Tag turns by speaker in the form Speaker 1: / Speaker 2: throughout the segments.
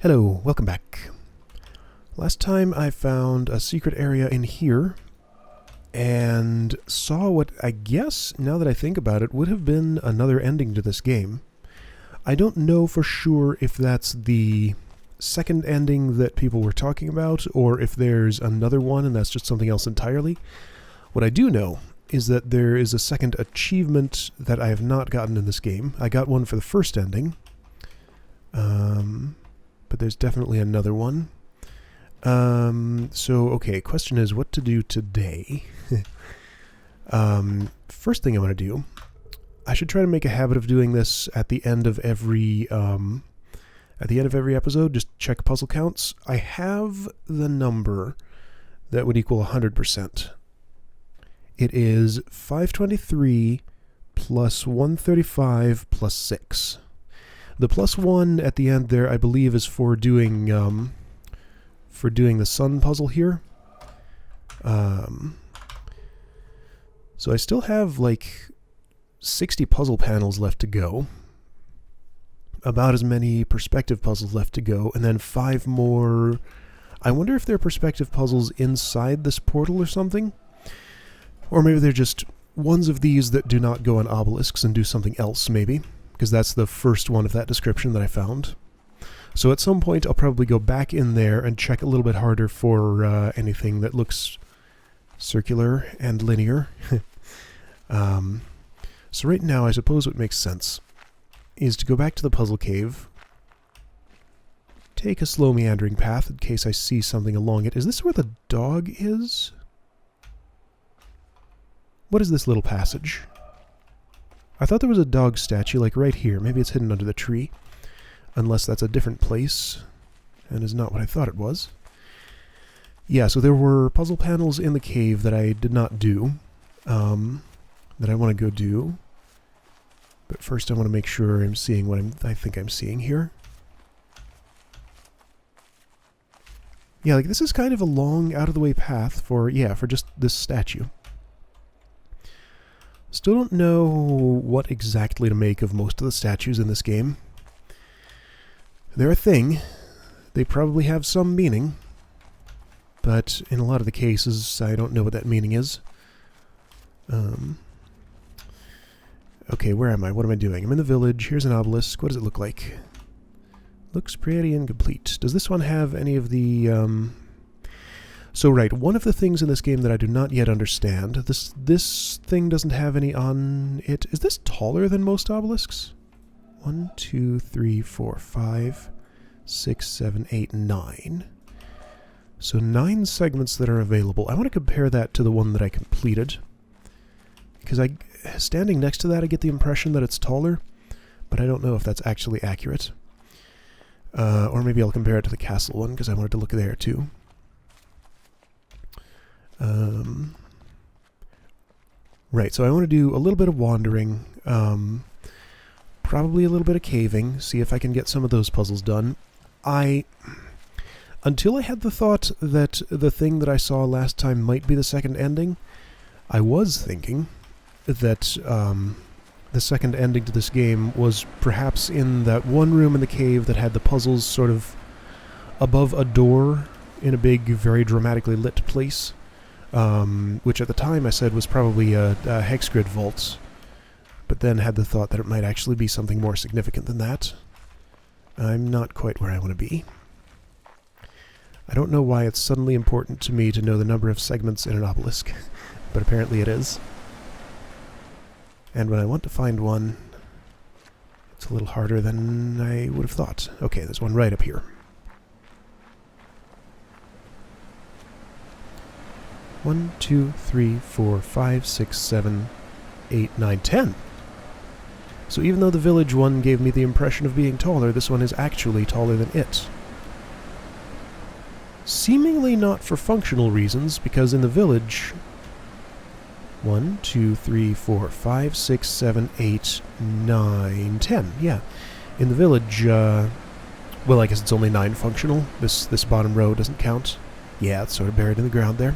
Speaker 1: Hello, welcome back. Last time I found a secret area in here and saw what I guess, now that I think about it, would have been another ending to this game. I don't know for sure if that's the second ending that people were talking about or if there's another one and that's just something else entirely. What I do know is that there is a second achievement that I have not gotten in this game. I got one for the first ending. But there's definitely another one. Okay, question is what to do today. First thing I want to do, I should try to make a habit of doing this at the end of every episode, just check puzzle counts. I have the number that would equal 100%. It is 523 plus 135 plus 6. The plus 1 at the end there, I believe, is for doing the sun puzzle here. So I still have like 60 puzzle panels left to go. About as many perspective puzzles left to go, and then 5 more. I wonder if they're perspective puzzles inside this portal or something. Or maybe they're just ones of these that do not go on obelisks and do something else, maybe. Because that's the first one of that description that I found. So at some point I'll probably go back in there and check a little bit harder for anything that looks circular and linear. So right now I suppose what makes sense is to go back to the puzzle cave, take a slow meandering path in case I see something along it. Is this where the dog is? What is this little passage? I thought there was a dog statue, like right here. Maybe it's hidden under the tree. Unless that's a different place, and is not what I thought it was. Yeah, so there were puzzle panels in the cave that I did not do, that I want to go do. But first I want to make sure I'm seeing what I think I'm seeing here. Yeah, like this is kind of a long, out-of-the-way path for just this statue. Still don't know what exactly to make of most of the statues in this game. They're a thing. They probably have some meaning. But in a lot of the cases, I don't know what that meaning is. Okay, where am I? What am I doing? I'm in the village. Here's an obelisk. What does it look like? Looks pretty incomplete. Does this one have any of the... So right, one of the things in this game that I do not yet understand, this thing doesn't have any on it. Is this taller than most obelisks? 1, 2, 3, 4, 5, 6, 7, 8, 9. So 9 segments that are available. I want to compare that to the one that I completed. Because standing next to that, I get the impression that it's taller, but I don't know if that's actually accurate. Or maybe I'll compare it to the castle one, because I wanted to look there too. Right, so I want to do a little bit of wandering, probably a little bit of caving, see if I can get some of those puzzles done. Until I had the thought that the thing that I saw last time might be the second ending, I was thinking that the second ending to this game was perhaps in that one room in the cave that had the puzzles sort of above a door in a big, very dramatically lit place. Which at the time I said was probably a hex grid vault, but then had the thought that it might actually be something more significant than that. I'm not quite where I want to be. I don't know why it's suddenly important to me to know the number of segments in an obelisk, but apparently it is. And when I want to find one, it's a little harder than I would have thought. Okay, there's one right up here. 1, 2, 3, 4, 5, 6, 7, 8, 9, 10. So even though the village one gave me the impression of being taller, this one is actually taller than it. Seemingly not for functional reasons, because in the village... 1, 2, 3, 4, 5, 6, 7, 8, 9, 10. Yeah. In the village, well, I guess it's only 9 functional. This bottom row doesn't count. Yeah, it's sort of buried in the ground there.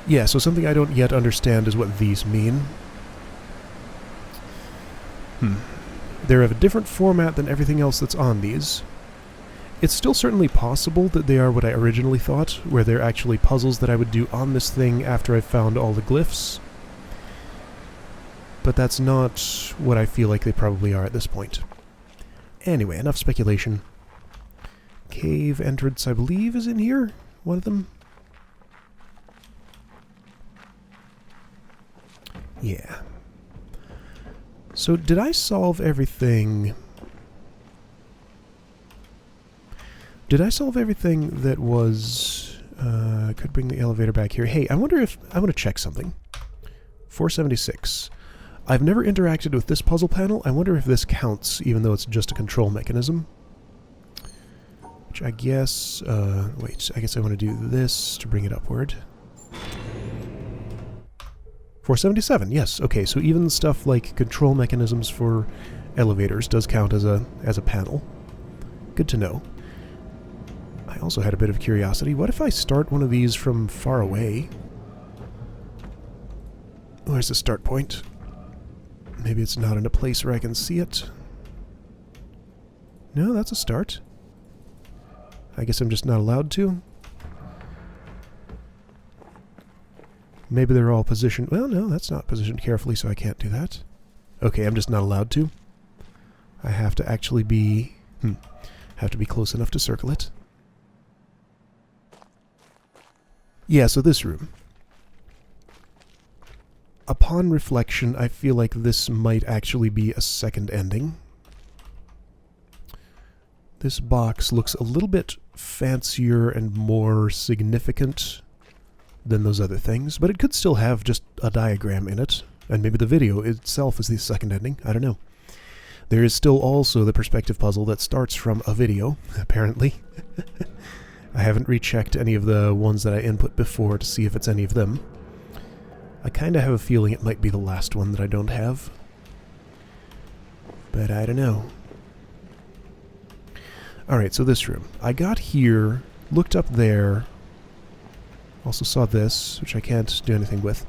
Speaker 1: Yeah, so something I don't yet understand is what these mean. They're of a different format than everything else that's on these. It's still certainly possible that they are what I originally thought, where they're actually puzzles that I would do on this thing after I've found all the glyphs. But that's not what I feel like they probably are at this point. Anyway, enough speculation. Cave entrance, I believe, is in here. One of them. Yeah. So, did I solve everything? Did I solve everything that was... could bring the elevator back here. Hey, I wonder if... I want to check something. 476. I've never interacted with this puzzle panel. I wonder if this counts, even though it's just a control mechanism. Which I guess... wait, I guess I want to do this to bring it upward. 477, yes. Okay, so even stuff like control mechanisms for elevators does count as a panel. Good to know. I also had a bit of curiosity. What if I start one of these from far away? Where's the start point? Maybe it's not in a place where I can see it. No, that's a start. I guess I'm just not allowed to. Maybe they're all positioned... Well, no, that's not positioned carefully, so I can't do that. Okay, I'm just not allowed to. I have to actually be... have to be close enough to circle it. Yeah, so this room. Upon reflection, I feel like this might actually be a second ending. This box looks a little bit fancier and more significant than those other things, but it could still have just a diagram in it, and maybe the video itself is the second ending. I don't know. There is still also the perspective puzzle that starts from a video, apparently. I haven't rechecked any of the ones that I input before to see if it's any of them. I kind of have a feeling it might be the last one that I don't have. But I don't know. Alright, so this room. I got here, looked up there, also saw this, which I can't do anything with,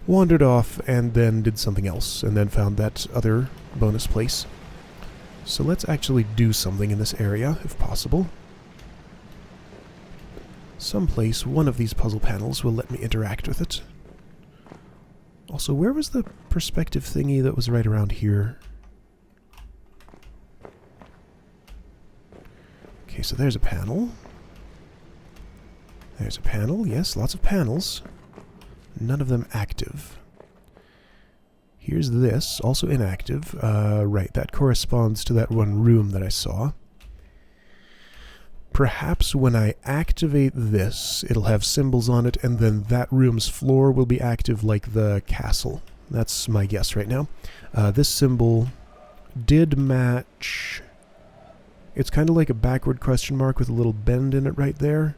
Speaker 1: wandered off, and then did something else, and then found that other bonus place. So let's actually do something in this area, if possible. Someplace, one of these puzzle panels will let me interact with it. Also, where was the perspective thingy that was right around here? Okay, so there's a panel. There's a panel, yes, lots of panels. None of them active. Here's this, also inactive. Right, that corresponds to that one room that I saw. Perhaps when I activate this, it'll have symbols on it, and then that room's floor will be active like the castle. That's my guess right now. This symbol did match... It's kind of like a backward question mark with a little bend in it right there.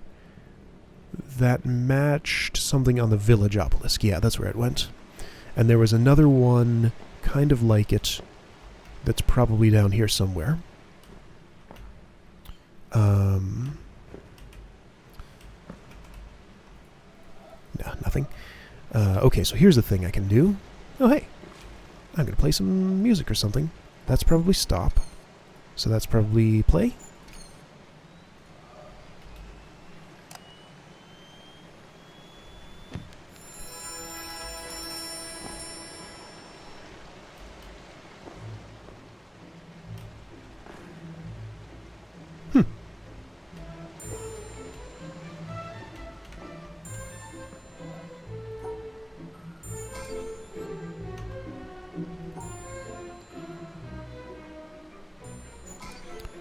Speaker 1: That matched something on the village obelisk. Yeah, that's where it went. And there was another one kind of like it that's probably down here somewhere. No, nothing. Okay, so here's the thing I can do. Oh, hey. I'm going to play some music or something. That's probably stop. So that's probably play.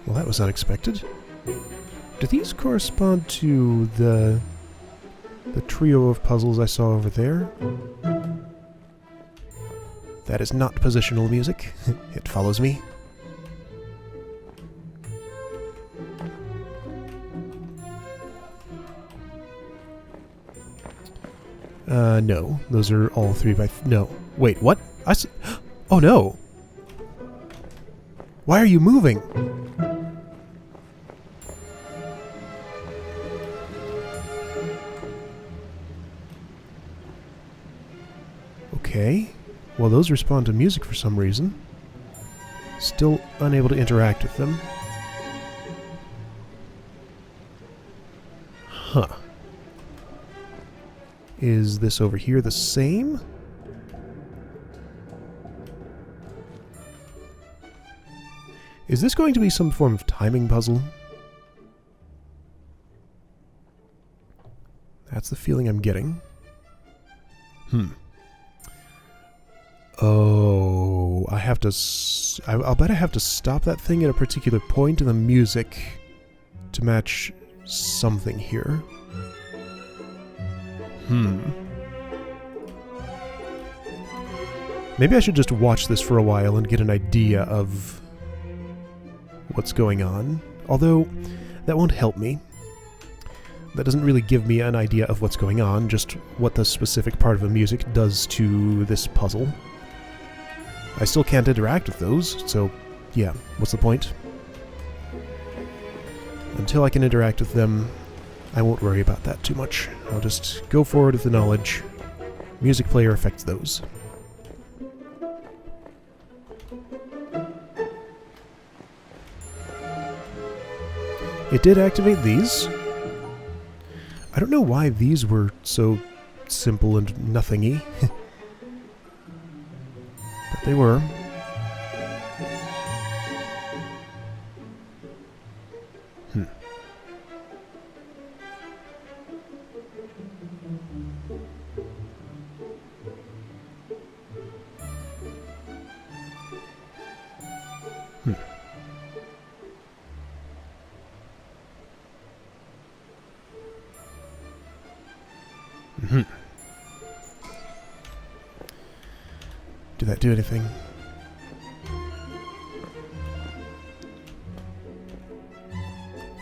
Speaker 1: Well, that was unexpected. Do these correspond to the trio of puzzles I saw over there? That is not positional music. It follows me. No. Those are all 3 by... No. Wait, what? Oh, no! Why are you moving? Okay. Well, those respond to music for some reason. Still unable to interact with them. Huh. Is this over here the same? Is this going to be some form of timing puzzle? That's the feeling I'm getting. Oh, I have to... I'll bet I have to stop that thing at a particular point in the music to match something here. Maybe I should just watch this for a while and get an idea of what's going on. Although, that won't help me. That doesn't really give me an idea of what's going on, just what the specific part of the music does to this puzzle. I still can't interact with those, so yeah, what's the point? Until I can interact with them, I won't worry about that too much. I'll just go forward with the knowledge. Music player affects those. It did activate these. I don't know why these were so simple and nothingy. But they were. Did that do anything?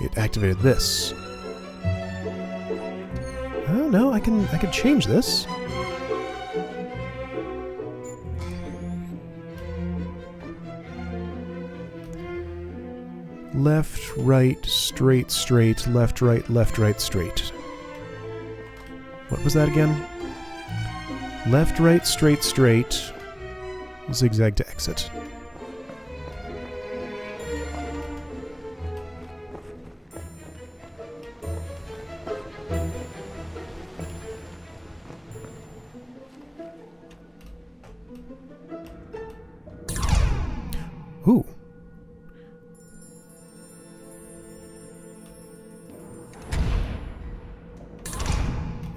Speaker 1: It activated this. Oh no, I can change this. Left, right, straight, straight, left, right, straight. What was that again? Left, right, straight, straight. Zigzag to exit. Ooh.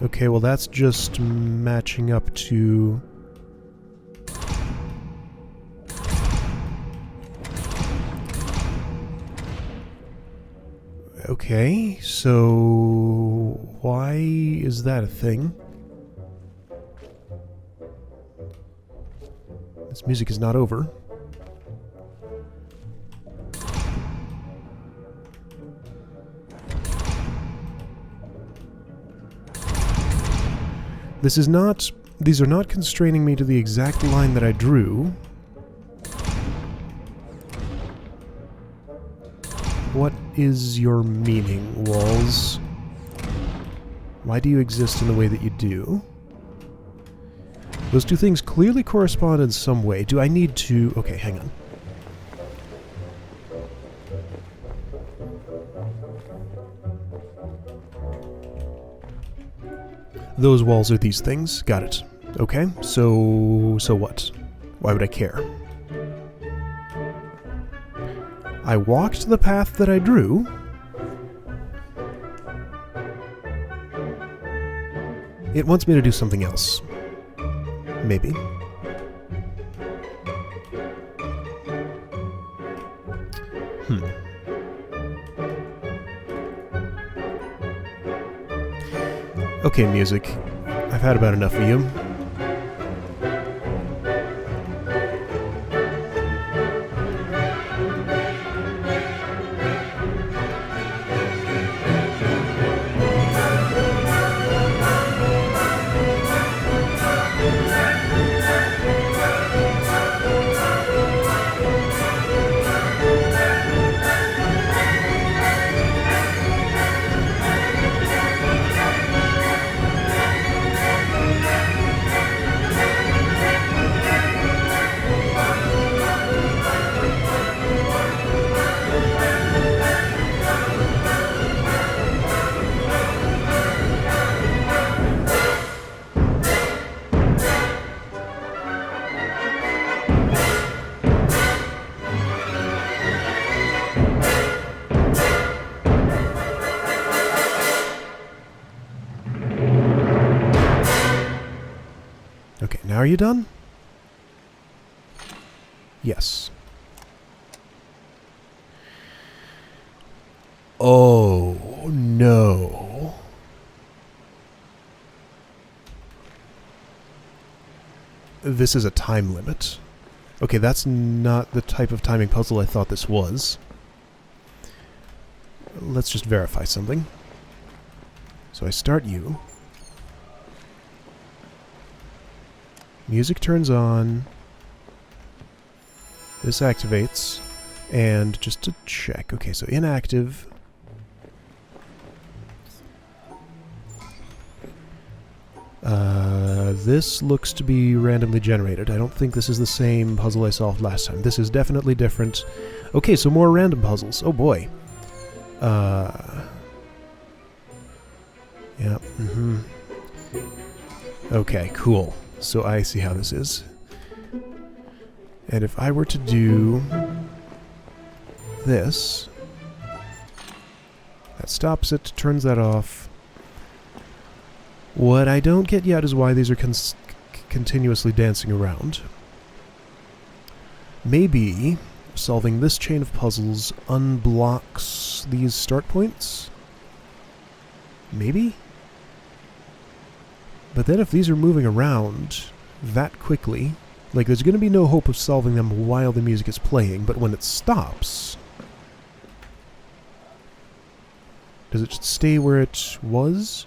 Speaker 1: Okay, well that's just matching up to... Okay, so why is that a thing? This music is not over. These are not constraining me to the exact line that I drew. What is your meaning, walls? Why do you exist in the way that you do? Those two things clearly correspond in some way. Do I need to... Okay, hang on. Those walls are these things. Got it. Okay, so what? Why would I care? I walked the path that I drew. It wants me to do something else. Maybe. Okay, music. I've had about enough of you. are you done? Yes. Oh, no. This is a time limit. Okay, that's not the type of timing puzzle I thought this was. Let's just verify something. So I start you. Music turns on. This activates. And just to check. Okay, so inactive. This looks to be randomly generated. I don't think this is the same puzzle I solved last time. This is definitely different. Okay, so more random puzzles. Oh boy. Yeah, Okay, cool. So I see how this is. And if I were to do this, that stops it, turns that off. What I don't get yet is why these are continuously dancing around. Maybe solving this chain of puzzles unblocks these start points? Maybe? But then if these are moving around that quickly, like there's going to be no hope of solving them while the music is playing, but when it stops, does it stay where it was?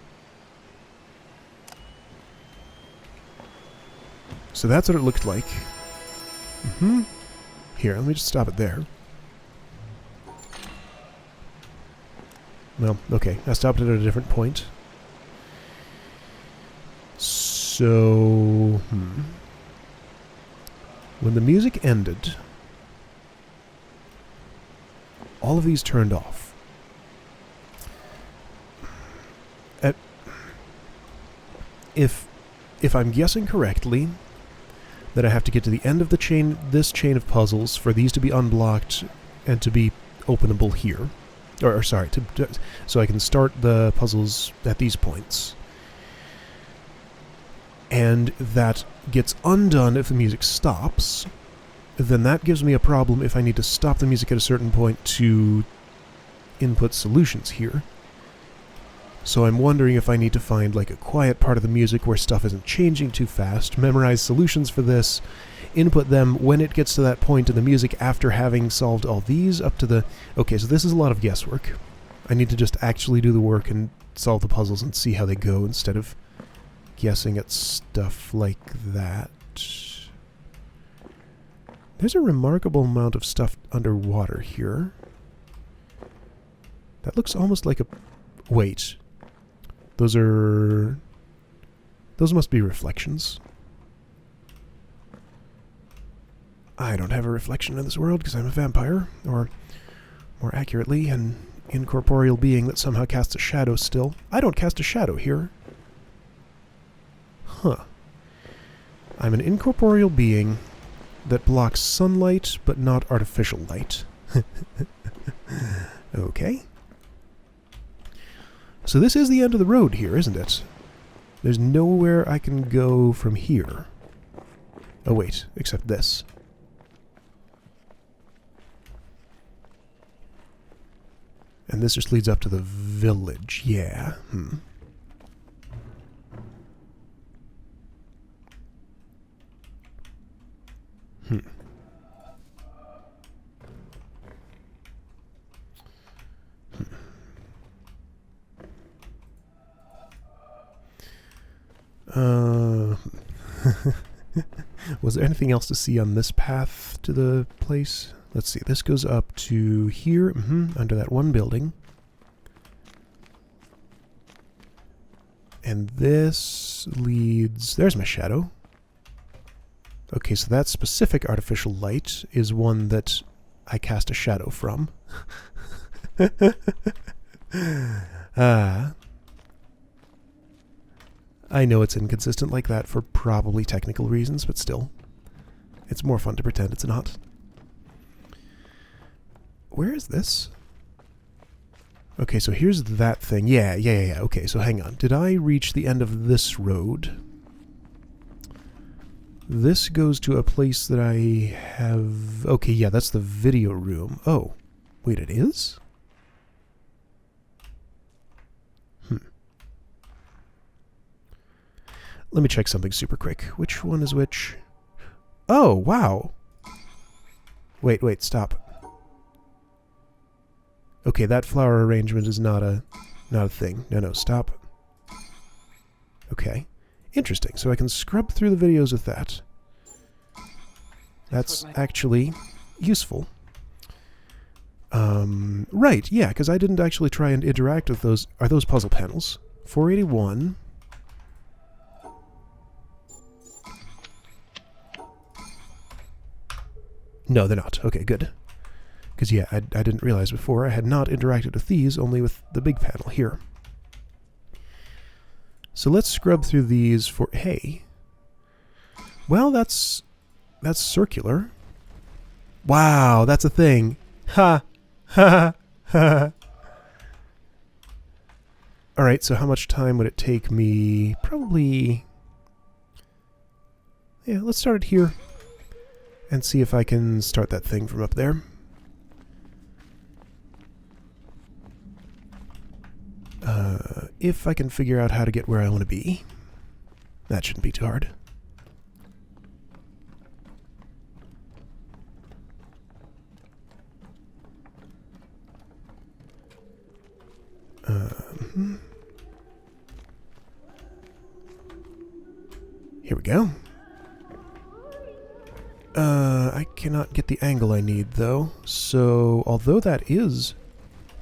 Speaker 1: So that's what it looked like. Here, let me just stop it there. Well, okay, I stopped it at a different point. So, when the music ended, all of these turned off. If I'm guessing correctly, that I have to get to the end of the chain, this chain of puzzles, for these to be unblocked and to be openable here. Or sorry, so I can start the puzzles at these points. And that gets undone if the music stops. Then that gives me a problem if I need to stop the music at a certain point to input solutions here. So I'm wondering if I need to find like a quiet part of the music where stuff isn't changing too fast, memorize solutions for this, input them when it gets to that point in the music after having solved all these up to the... Okay, so this is a lot of guesswork. I need to just actually do the work and solve the puzzles and see how they go instead of guessing at stuff like that. There's a remarkable amount of stuff underwater here. That looks almost like a... Wait. Those must be reflections. I don't have a reflection in this world because I'm a vampire, or more accurately, an incorporeal being that somehow casts a shadow still. I don't cast a shadow here. Huh. I'm an incorporeal being that blocks sunlight, but not artificial light. Okay. So this is the end of the road here, isn't it? There's nowhere I can go from here. Oh wait, except this. And this just leads up to the village, yeah. Was there anything else to see on this path to the place? Let's see, this goes up to here, under that one building. And this leads... There's my shadow. Okay, so that specific artificial light is one that I cast a shadow from. I know it's inconsistent like that for probably technical reasons, but still. It's more fun to pretend it's not. Where is this? Okay, so here's that thing. Yeah. Okay, so hang on. Did I reach the end of this road? This goes to a place that I have... Okay, yeah, that's the video room. Oh, wait, it is? Let me check something super quick. Which one is which? Oh, wow. Wait, stop. Okay, that flower arrangement is not a thing. No, stop. Okay. Interesting. So I can scrub through the videos with that. That's actually useful. Right, yeah, because I didn't actually try and interact with those. Are those puzzle panels? 481. No, they're not. Okay, good. Because, yeah, I didn't realize before I had not interacted with these, only with the big panel here. So let's scrub through these for... Hey. Well, that's circular. Wow, that's a thing. Ha! Ha! Ha! Alright, so how much time would it take me? Probably... Yeah, let's start it here. And see if I can start that thing from up there. If I can figure out how to get where I want to be. That shouldn't be too hard. Here we go. I cannot get the angle I need, though. So, although that is...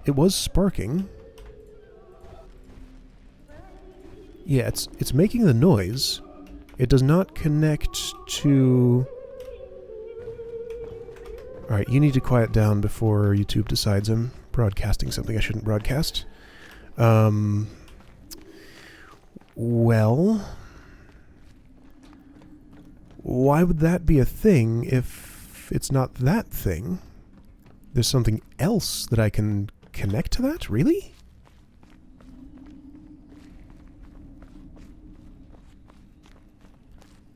Speaker 1: It was sparking. Yeah, it's making the noise. It does not connect to... Alright, you need to quiet down before YouTube decides I'm broadcasting something I shouldn't broadcast. Well... Why would that be a thing if it's not that thing? There's something else that I can connect to that? Really?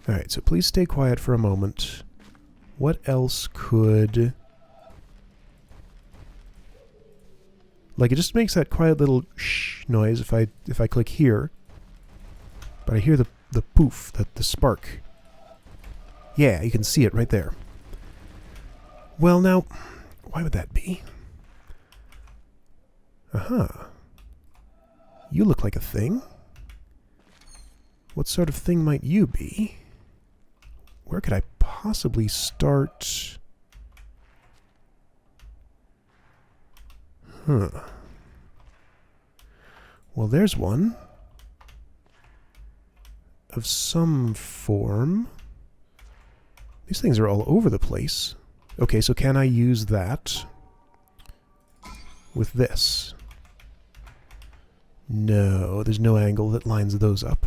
Speaker 1: Alright, so please stay quiet for a moment. What else could... Like, it just makes that quiet little shh noise if I click here. But I hear the poof, the spark. Yeah, you can see it right there. Well, now, why would that be? Aha. You look like a thing. What sort of thing might you be? Where could I possibly start? Huh. Well, there's one. Of some form. These things are all over the place. Okay, so can I use that with this? No, there's no angle that lines those up.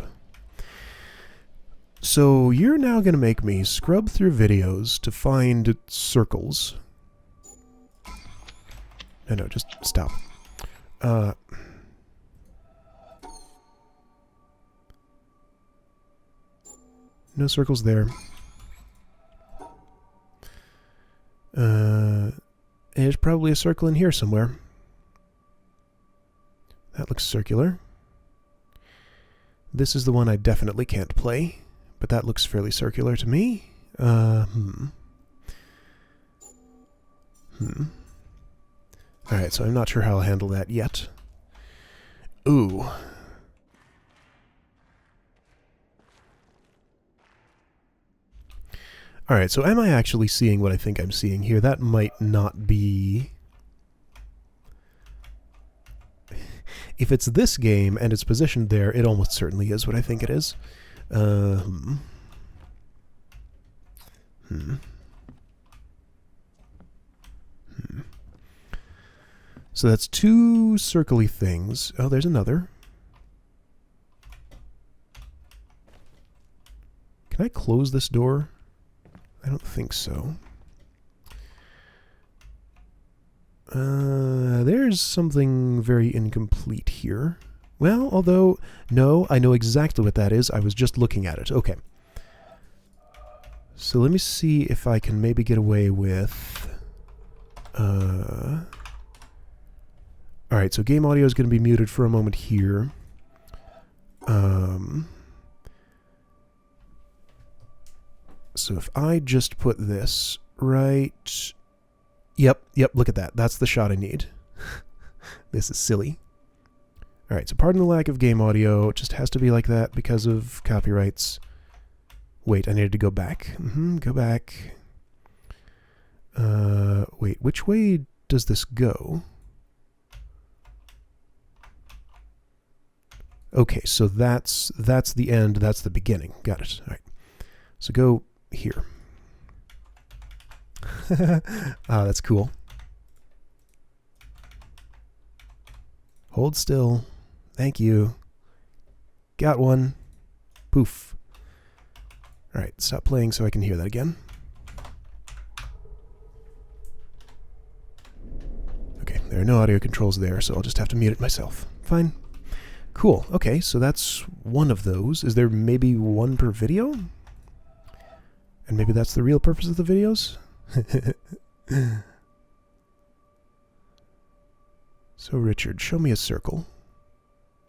Speaker 1: So you're now going to make me scrub through videos to find circles. No, just stop. No circles there. There's probably a circle in here somewhere. That looks circular. This is the one I definitely can't play, but that looks fairly circular to me. Alright, so I'm not sure how I'll handle that yet. Ooh. Alright, so am I actually seeing what I think I'm seeing here? That might not be... If it's this game and it's positioned there, it almost certainly is what I think it is. So that's two circly things. Oh, there's another. Can I close this door? I don't think so. There's something very incomplete here. Well, although, no, I know exactly what that is. I was just looking at it. Okay. So let me see if I can maybe get away with... Alright, so game audio is going to be muted for a moment here. So if I just put this right... Yep, look at that. That's the shot I need. This is silly. Alright, so pardon the lack of game audio. It just has to be like that because of copyrights. Wait, I needed to go back. Go back. Wait, which way does this go? Okay, so that's the end, that's the beginning. Got it. All right. So go here. Ah, that's cool. Hold still. Thank you. Got one. Poof. All right, stop playing so I can hear that again. Okay, there are no audio controls there, so I'll just have to mute it myself. Fine. Cool. Okay, so that's one of those. Is there maybe one per video? And maybe that's the real purpose of the videos? So Richard, show me a circle.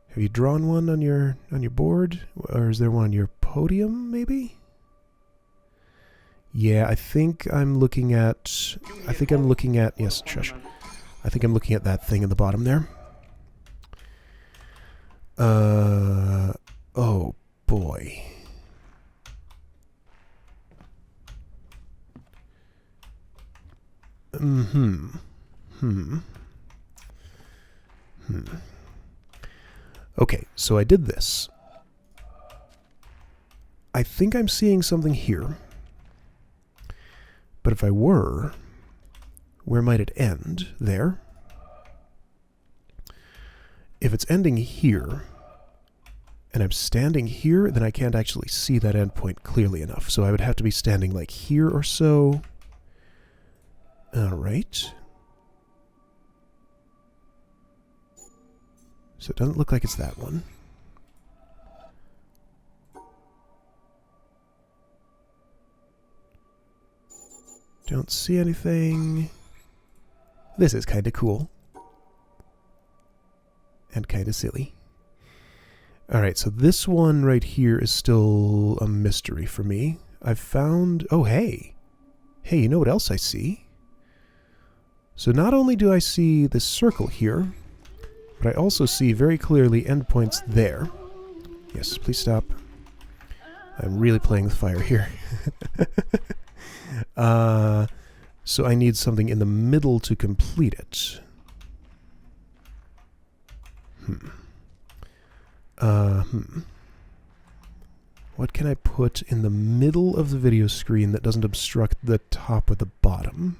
Speaker 1: Have you drawn one on your board? Or is there one on your podium, maybe? Yeah, I think I'm looking at... Yes, shush. I think I'm looking at that thing in the bottom there. Oh boy. Okay, so I did this. I think I'm seeing something here. But if I were, where might it end? There. If it's ending here, and I'm standing here, then I can't actually see that endpoint clearly enough. So I would have to be standing like here or so. Alright. So it doesn't look like it's that one. Don't see anything. This is kind of cool. And kind of silly. Alright, so this one right here is still a mystery for me. I've found... Oh, hey! Hey, you know what else I see? So not only do I see this circle here, but I also see very clearly endpoints there. Yes, please stop. I'm really playing with fire here. So I need something in the middle to complete it. What can I put in the middle of the video screen that doesn't obstruct the top or the bottom?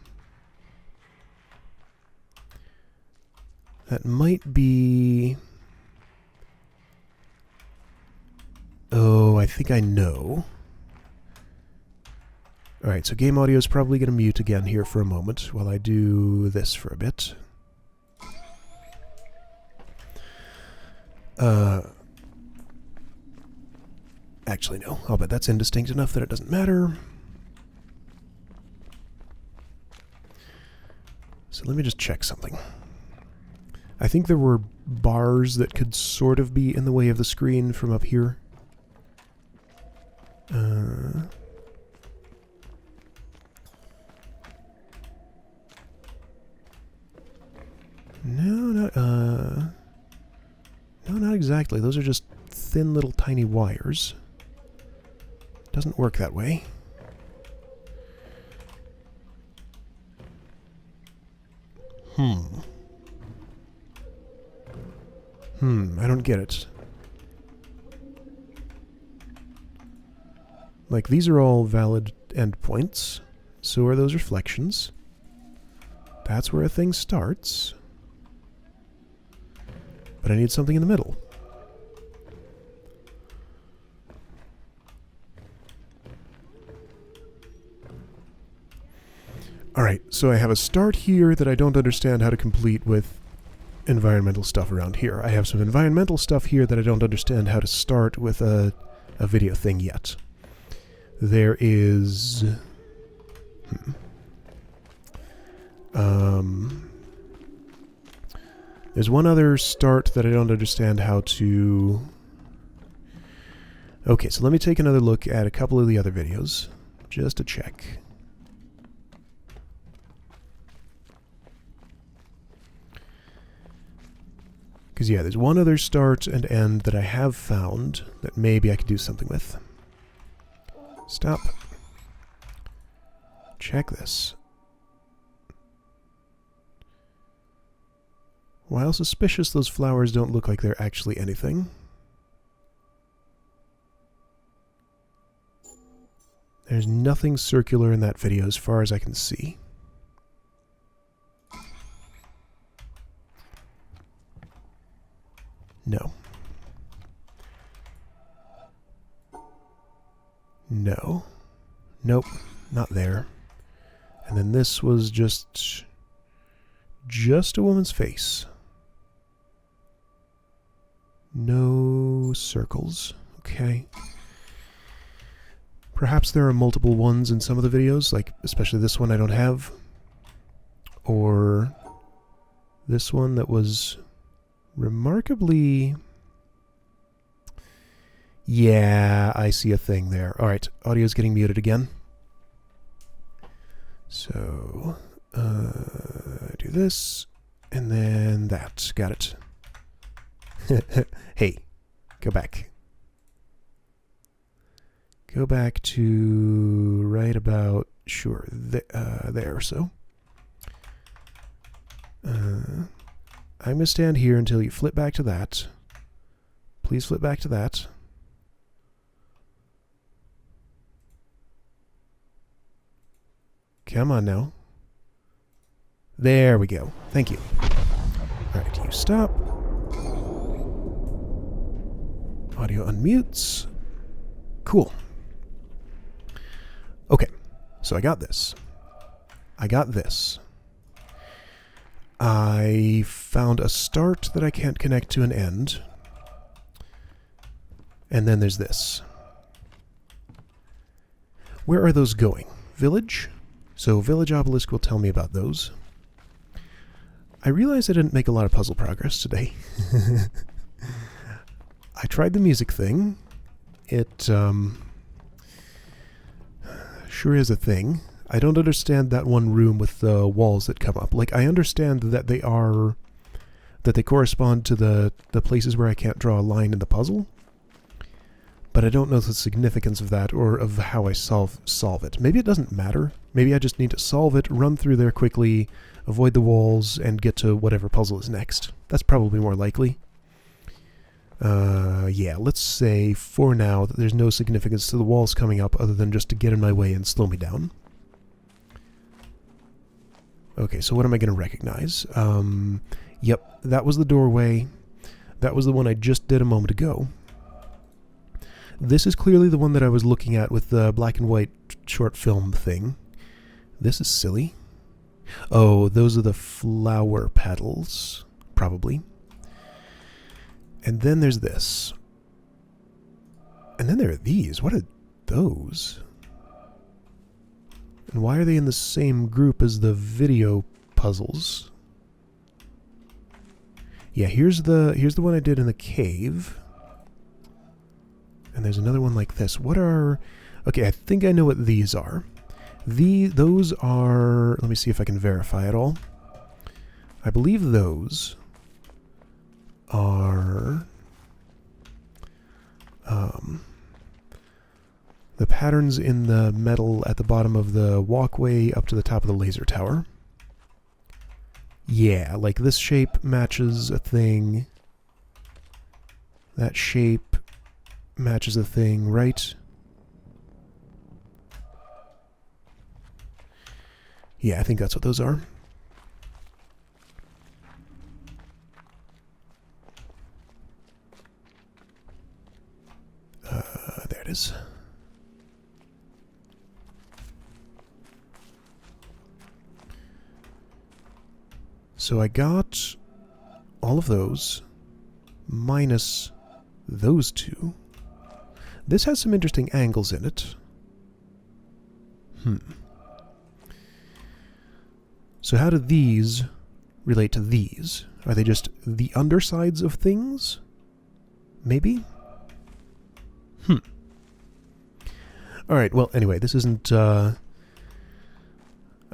Speaker 1: That might be... Oh, I think I know. Alright, so game audio is probably going to mute again here for a moment while I do this for a bit. Actually, no. I'll bet that's indistinct enough that it doesn't matter. So let me just check something. I think there were bars that could sort of be in the way of the screen from up here. No, not exactly. Those are just thin little tiny wires. Doesn't work that way. I don't get it. Like, these are all valid endpoints. So are those reflections. That's where a thing starts. But I need something in the middle. Alright, so I have a start here that I don't understand how to complete with environmental stuff around here. I have some environmental stuff here that I don't understand how to start with a video thing yet. There is... there's one other start that I don't understand how to... Okay, so let me take another look at a couple of the other videos, just to check. Because, yeah, there's one other start and end that I have found that maybe I could do something with. Stop. Check this. While suspicious, those flowers don't look like they're actually anything. There's nothing circular in that video as far as I can see. No. No. Nope. Not there. And then this was just a woman's face. No circles. Okay. Perhaps there are multiple ones in some of the videos, like especially this one I don't have. Or this one that was remarkably... Yeah, I see a thing there. Alright, audio's getting muted again. So, do this, and then that. Got it. Hey, go back. Go back to right about, sure, there or so. I'm going to stand here until you flip back to that. Please flip back to that. Come on now. There we go. Thank you. Alright, you stop. Audio unmutes. Cool. Okay, so I got this. I got this. I found a start that I can't connect to an end. And then there's this. Where are those going? Village? So Village Obelisk will tell me about those. I realize I didn't make a lot of puzzle progress today. I tried the music thing. It sure is a thing. I don't understand that one room with the walls that come up. Like, I understand that they correspond to the places where I can't draw a line in the puzzle. But I don't know the significance of that or of how I solve it. Maybe it doesn't matter. Maybe I just need to solve it, run through there quickly, avoid the walls, and get to whatever puzzle is next. That's probably more likely. Yeah, let's say for now that there's no significance to the walls coming up other than just to get in my way and slow me down. Okay, so what am I going to recognize? Yep, that was the doorway. That was the one I just did a moment ago. This is clearly the one that I was looking at with the black and white short film thing. This is silly. Oh, those are the flower petals, probably. And then there's this. And then there are these. What are those? And why are they in the same group as the video puzzles? Yeah, here's the one I did in the cave. And there's another one like this. What are... Okay, I think I know what these are. Those are... Let me see if I can verify it all. I believe those are... the patterns in the metal at the bottom of the walkway up to the top of the laser tower. Yeah, like this shape matches a thing. That shape matches a thing, right? Yeah, I think that's what those are. There it is. So I got all of those minus those two. This has some interesting angles in it. So how do these relate to these? Are they just the undersides of things? Maybe? Alright, well, anyway, this isn't, I'm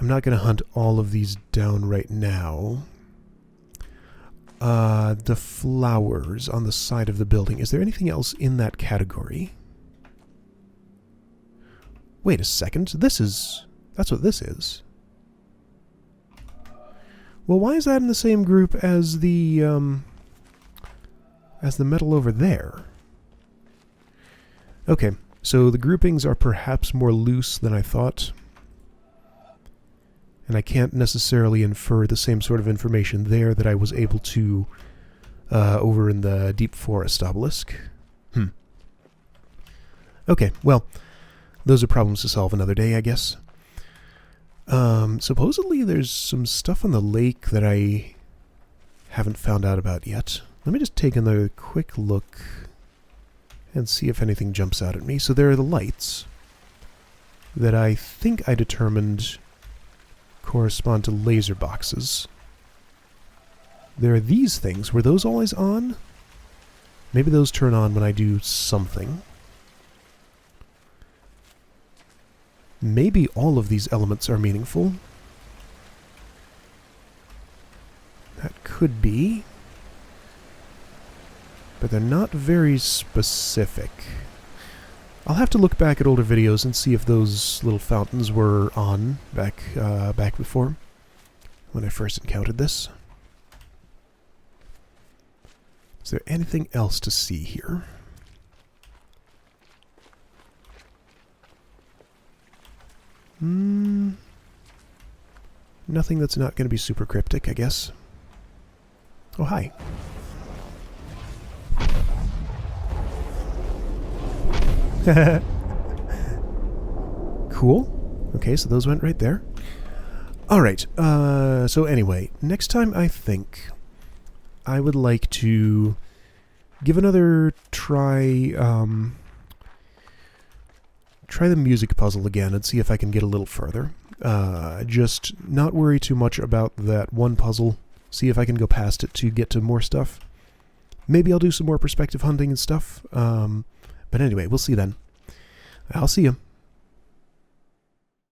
Speaker 1: not going to hunt all of these down right now. The flowers on the side of the building. Is there anything else in that category? Wait a second. That's what this is. Well, why is that in the same group as the metal over there? Okay, so the groupings are perhaps more loose than I thought. And I can't necessarily infer the same sort of information there that I was able to over in the Deep Forest obelisk. Okay, well, those are problems to solve another day, I guess. Supposedly there's some stuff on the lake that I haven't found out about yet. Let me just take another quick look and see if anything jumps out at me. So there are the lights that I think I determined correspond to laser boxes. There are these things. Were those always on? Maybe those turn on when I do something. Maybe all of these elements are meaningful. That could be. But they're not very specific. I'll have to look back at older videos and see if those little fountains were on back before, when I first encountered this. Is there anything else to see here? Nothing that's not going to be super cryptic, I guess. Oh, hi. Cool. Okay, so those went right there. Alright, so anyway, next time I think I would like to give another try, try the music puzzle again and see if I can get a little further. Just not worry too much about that one puzzle. See if I can go past it to get to more stuff. Maybe I'll do some more perspective hunting and stuff. But anyway, we'll see then. I'll see you.